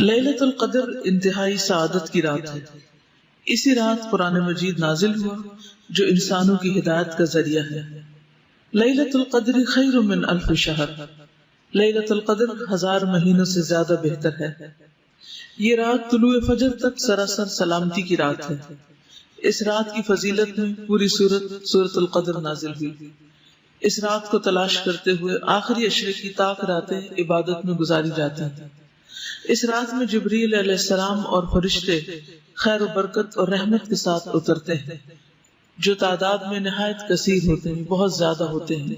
لیلۃ القدر انتہائی سعادت کی رات ہے. اسی رات قرآن مجید نازل ہوا جو انسانوں کی ہدایت کا ذریعہ ہے. لیلۃ القدر خیر من الف شہر. لیلۃ القدر 1000 مہینوں سے زیادہ بہتر ہے. یہ رات طلوع فجر تک سراسر سلامتی کی رات ہے. اس رات کی فضیلت میں پوری سورۃ القدر نازل ہوئی. اس رات کو تلاش کرتے ہوئے آخری عشرے کی طاق راتیں عبادت میں گزاری جاتی ہیں. اس رات میں جبریل علیہ السلام اور فرشتے خیر و برکت اور رحمت کے ساتھ اترتے ہیں جو تعداد میں نہایت کثیر ہوتے ہیں، بہت زیادہ ہوتے ہیں.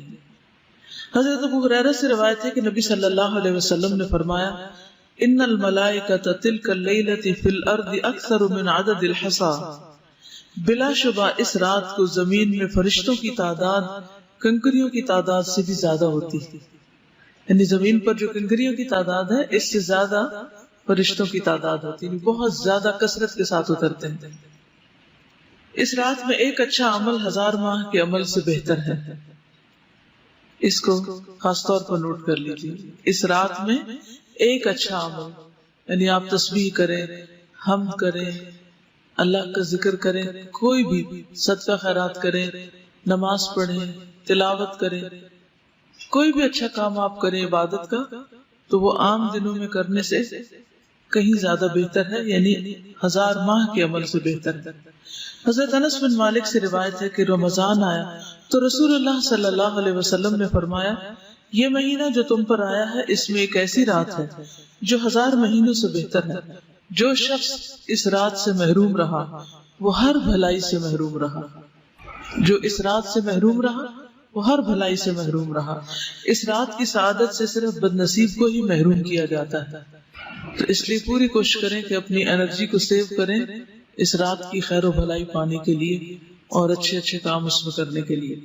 حضرت ابو ہریرہ سے روایت ہے کہ نبی صلی اللہ علیہ وسلم نے فرمایا ان الملائکۃ تلک اللیلۃ فی الارض اکثر من عدد الحصى. بلا شبہ اس رات کو زمین میں فرشتوں کی تعداد کنکریوں کی تعداد سے بھی زیادہ ہوتی ہے. یعنی زمین پر جو کنکریوں کی تعداد ہے اس سے زیادہ فرشتوں کی تعداد ہوتی ہے، بہت زیادہ کثرت کے ساتھ اترتے ہیں. اس رات میں ایک اچھا عمل 1000 ماہ کے عمل سے بہتر ہے. اس کو خاص طور پر نوٹ کر لیجیے. اس رات میں ایک اچھا عمل، یعنی آپ تسبیح کریں، حمد کریں، اللہ کا ذکر کریں، کوئی بھی صدقہ خیرات کریں، نماز پڑھیں، تلاوت کریں، کوئی بھی اچھا کام آپ کریں عبادت کا، تو وہ عام دنوں میں کرنے سے کہیں زیادہ بہتر ہے، یعنی 1000 ماہ کے عمل سے بہتر ہے. حضرت انس بن مالک سے روایت ہے کہ رمضان آیا تو رسول اللہ صلی اللہ علیہ وسلم نے فرمایا یہ مہینہ جو تم پر آیا ہے اس میں ایک ایسی رات ہے جو 1000 مہینوں سے بہتر ہے. جو شخص اس رات سے محروم رہا وہ ہر بھلائی سے محروم رہا. جو اس رات سے محروم رہا وہ ہر بھلائی سے محروم رہا. اس رات کی سعادت سے صرف بد نصیب کو ہی محروم کیا جاتا ہے. تو اس لیے پوری کوشش کریں کہ اپنی انرجی کو سیو کریں اس رات کی خیر و بھلائی پانے کے لیے اور اچھے اچھے کام اس میں کرنے کے لیے.